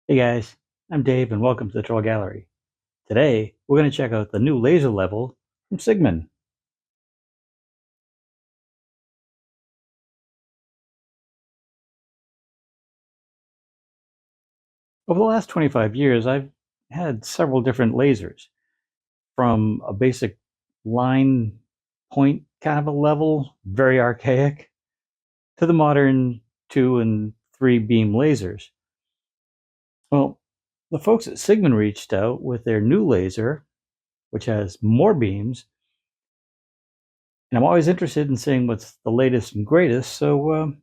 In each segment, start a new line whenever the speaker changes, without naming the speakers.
Hey guys, I'm Dave and welcome to the Trull Gallery. Today, we're going to check out the new laser level from Cigman. Over the last 25 years, I've had several different lasers, from a basic line point kind of a level, very archaic, to the modern 2 and 3 beam lasers. Well, the folks at Cigman reached out with their new laser, which has more beams, and I'm always interested in seeing what's the latest and greatest, so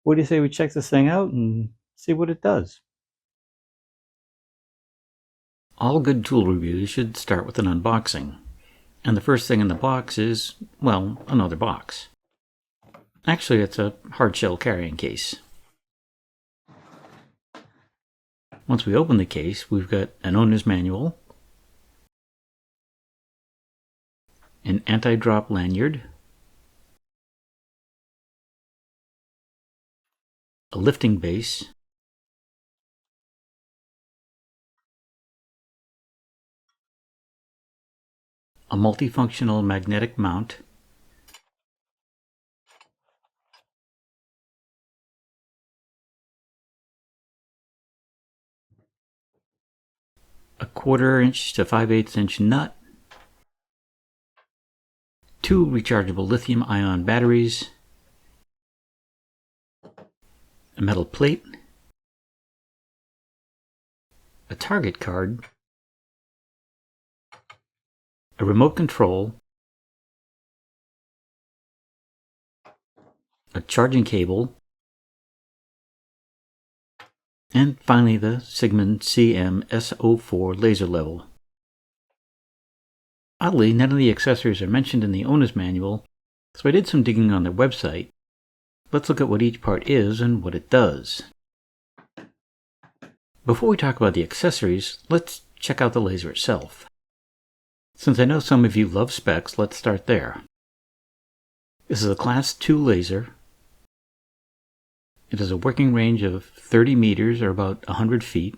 what do you say we check this thing out and see what it does? All good tool reviews should start with an unboxing. And the first thing in the box is, well, another box. Actually, it's a hard-shell carrying case. Once we open the case, we've got an owner's manual, an anti-drop lanyard, a lifting base, a multifunctional magnetic mount, a 1/4 inch to 5/8 inch nut, 2 rechargeable lithium-ion batteries, a metal plate, a target card, a remote control, a charging cable, and finally the Cigman CM-S04 Laser Level. Oddly, none of the accessories are mentioned in the owner's manual, so I did some digging on their website. Let's look at what each part is and what it does. Before we talk about the accessories, let's check out the laser itself. Since I know some of you love specs, let's start there. This is a Class 2 laser. It has a working range of 30 meters or about 100 feet.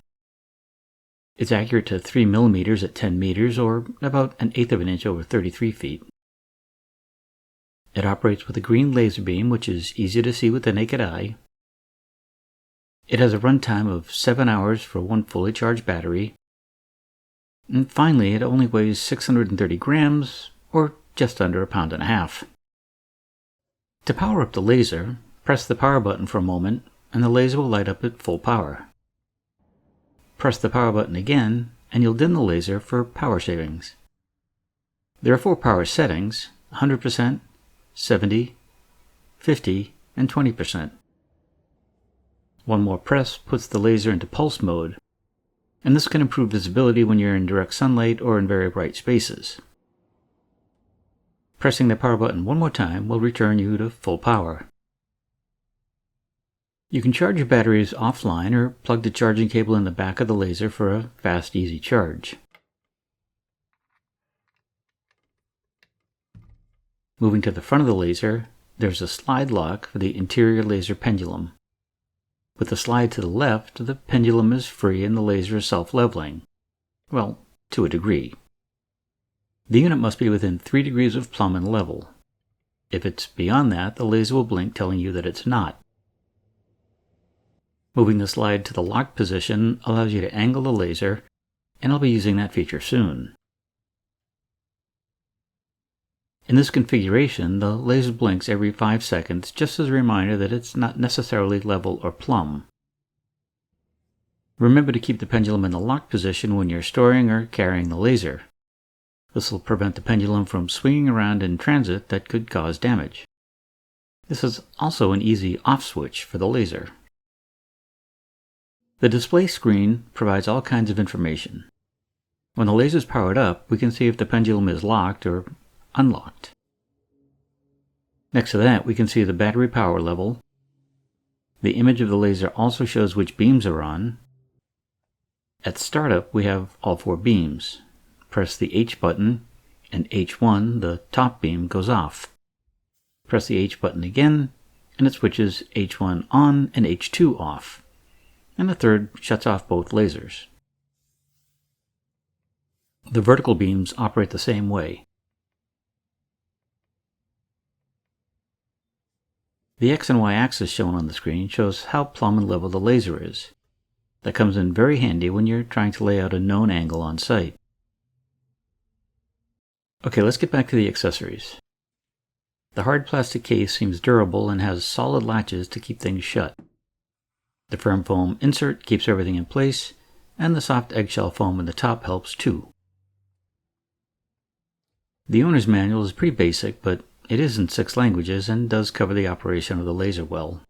It's accurate to 3 millimeters at 10 meters or about 1/8 of an inch over 33 feet. It operates with a green laser beam, which is easy to see with the naked eye. It has a runtime of 7 hours for one fully charged battery. And finally, it only weighs 630 grams, or just under 1.5 pounds. To power up the laser, press the power button for a moment, and the laser will light up at full power. Press the power button again, and you'll dim the laser for power savings. There are 4 power settings: 100%, 70, 50, and 20%. One more press puts the laser into pulse mode, and this can improve visibility when you're in direct sunlight or in very bright spaces. Pressing the power button one more time will return you to full power. You can charge your batteries offline or plug the charging cable in the back of the laser for a fast, easy charge. Moving to the front of the laser, there's a slide lock for the interior laser pendulum. With the slide to the left, the pendulum is free and the laser is self-leveling. Well, to a degree. The unit must be within 3 degrees of plumb and level. If it's beyond that, the laser will blink telling you that it's not. Moving the slide to the locked position allows you to angle the laser, and I'll be using that feature soon. In this configuration, the laser blinks every 5 seconds just as a reminder that it's not necessarily level or plumb. Remember to keep the pendulum in the locked position when you're storing or carrying the laser. This will prevent the pendulum from swinging around in transit that could cause damage. This is also an easy off switch for the laser. The display screen provides all kinds of information. When the laser is powered up, we can see if the pendulum is locked or unlocked. Next to that, we can see the battery power level. The image of the laser also shows which beams are on. At startup, we have all 4 beams. Press the H button, and H1, the top beam, goes off. Press the H button again, and it switches H1 on and H2 off. and the third shuts off both lasers. The vertical beams operate the same way. The X and Y axis shown on the screen shows how plumb and level the laser is. That comes in very handy when you're trying to lay out a known angle on site. Okay, let's get back to the accessories. The hard plastic case seems durable and has solid latches to keep things shut. The firm foam insert keeps everything in place, and the soft eggshell foam in the top helps too. The owner's manual is pretty basic, but it is in 6 languages and does cover the operation of the laser well.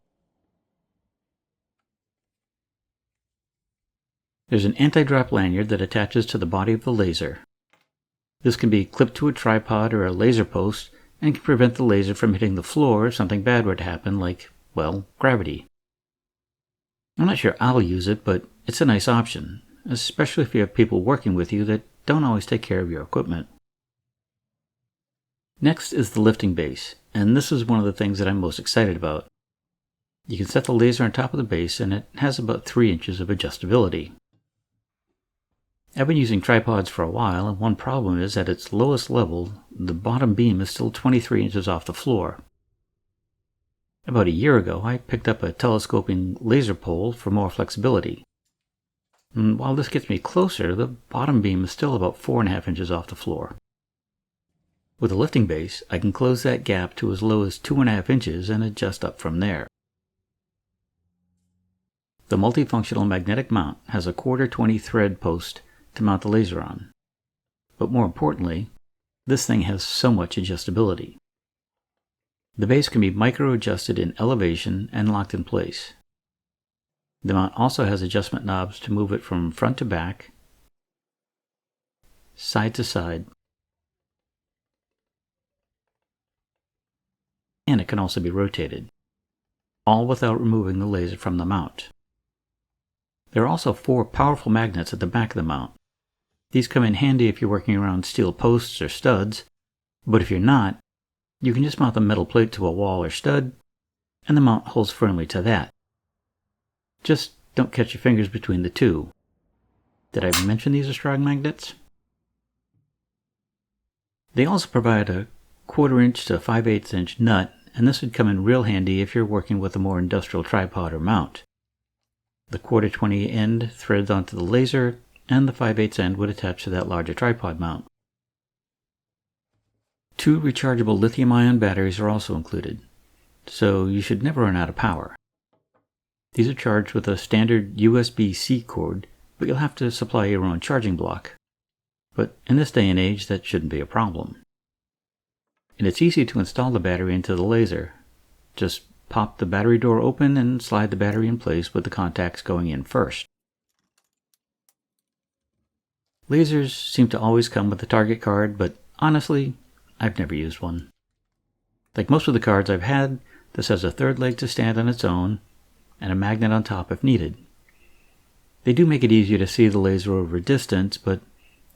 There's an anti-drop lanyard that attaches to the body of the laser. This can be clipped to a tripod or a laser post and can prevent the laser from hitting the floor if something bad were to happen, like, well, gravity. I'm not sure I'll use it, but it's a nice option, especially if you have people working with you that don't always take care of your equipment. Next is the lifting base, and this is one of the things that I'm most excited about. You can set the laser on top of the base, and it has about 3 inches of adjustability. I've been using tripods for a while, and one problem is at its lowest level, the bottom beam is still 23 inches off the floor. About a year ago, I picked up a telescoping laser pole for more flexibility. And while this gets me closer, the bottom beam is still about 4.5 inches off the floor. With a lifting base, I can close that gap to as low as 2.5 inches and adjust up from there. The multifunctional magnetic mount has a 1/4-20 thread post to mount the laser on. But more importantly, this thing has so much adjustability. The base can be micro-adjusted in elevation and locked in place. The mount also has adjustment knobs to move it from front to back, side to side, and it can also be rotated, all without removing the laser from the mount. There are also 4 powerful magnets at the back of the mount. These come in handy if you're working around steel posts or studs, but if you're not, you can just mount the metal plate to a wall or stud, and the mount holds firmly to that. Just don't catch your fingers between the two. Did I mention these are strong magnets? They also provide a 1/4 inch to 5/8 inch nut, and this would come in real handy if you're working with a more industrial tripod or mount. The 1/4-20 end threads onto the laser, and the 5/8 end would attach to that larger tripod mount. 2 rechargeable lithium-ion batteries are also included, so you should never run out of power. These are charged with a standard USB-C cord, but you'll have to supply your own charging block. But in this day and age, that shouldn't be a problem. And it's easy to install the battery into the laser. Just pop the battery door open and slide the battery in place with the contacts going in first. Lasers seem to always come with a target card, but honestly, I've never used one. Like most of the cards I've had, this has a third leg to stand on its own, and a magnet on top if needed. They do make it easier to see the laser over a distance, but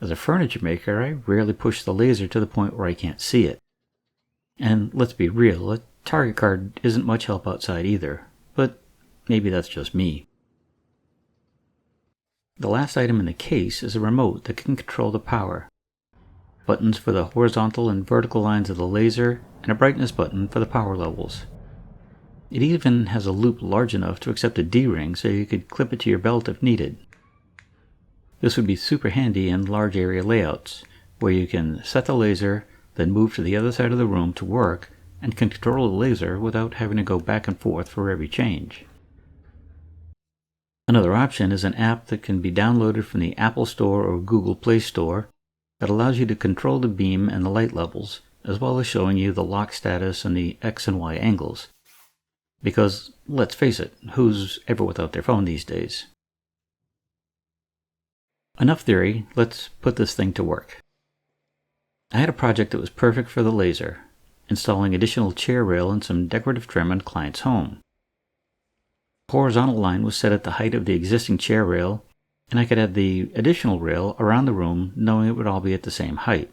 as a furniture maker, I rarely push the laser to the point where I can't see it. And let's be real, a target card isn't much help outside either, but maybe that's just me. The last item in the case is a remote that can control the power. Buttons for the horizontal and vertical lines of the laser, and a brightness button for the power levels. It even has a loop large enough to accept a D-ring so you could clip it to your belt if needed. This would be super handy in large area layouts, where you can set the laser, then move to the other side of the room to work, and can control the laser without having to go back and forth for every change. Another option is an app that can be downloaded from the Apple Store or Google Play Store that allows you to control the beam and the light levels, as well as showing you the lock status and the X and Y angles. Because, let's face it, who's ever without their phone these days? Enough theory, let's put this thing to work. I had a project that was perfect for the laser, installing additional chair rail and some decorative trim in a client's home. The horizontal line was set at the height of the existing chair rail, and I could add the additional rail around the room knowing it would all be at the same height.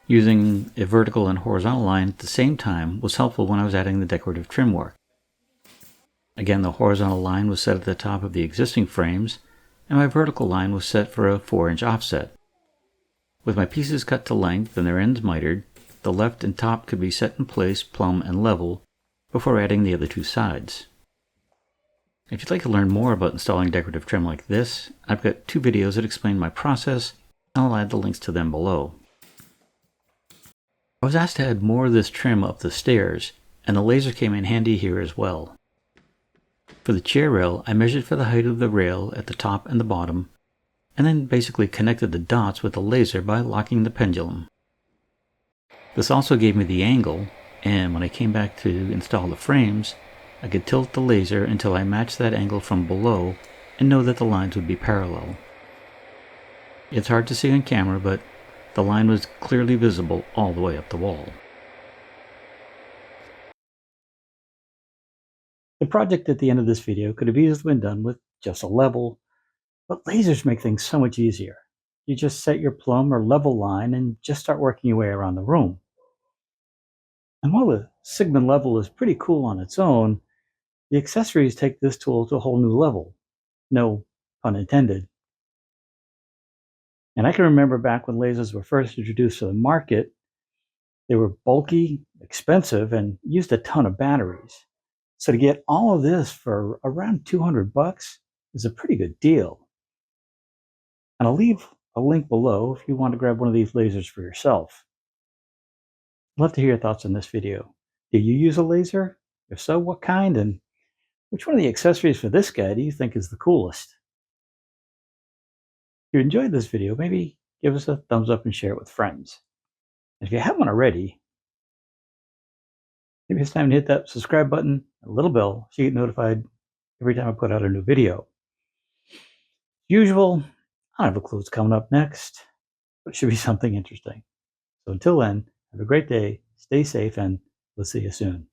Using a vertical and horizontal line at the same time was helpful when I was adding the decorative trim work. Again, the horizontal line was set at the top of the existing frames, and my vertical line was set for a 4-inch offset. With my pieces cut to length and their ends mitered, the left and top could be set in place plumb and level before adding the other two sides. If you'd like to learn more about installing decorative trim like this, I've got 2 videos that explain my process, and I'll add the links to them below. I was asked to add more of this trim up the stairs, and the laser came in handy here as well. For the chair rail, I measured for the height of the rail at the top and the bottom, and then basically connected the dots with the laser by locking the pendulum. This also gave me the angle, and when I came back to install the frames, I could tilt the laser until I matched that angle from below and know that the lines would be parallel. It's hard to see on camera, but the line was clearly visible all the way up the wall. The project at the end of this video could have easily been done with just a level, but lasers make things so much easier. You just set your plumb or level line and just start working your way around the room. And while the Cigman Level is pretty cool on its own, the accessories take this tool to a whole new level. No pun intended. And I can remember back when lasers were first introduced to the market, they were bulky, expensive, and used a ton of batteries. So to get all of this for around $200 is a pretty good deal. And I'll leave a link below if you want to grab one of these lasers for yourself. I'd love to hear your thoughts on this video. Do you use a laser? If so, what kind? And which one of the accessories for this guy do you think is the coolest? If you enjoyed this video, maybe give us a thumbs up and share it with friends. And if you haven't already, maybe it's time to hit that subscribe button and a little bell so you get notified every time I put out a new video. As usual, I don't have a clue what's coming up next, but it should be something interesting. So until then, have a great day, stay safe, and we'll see you soon.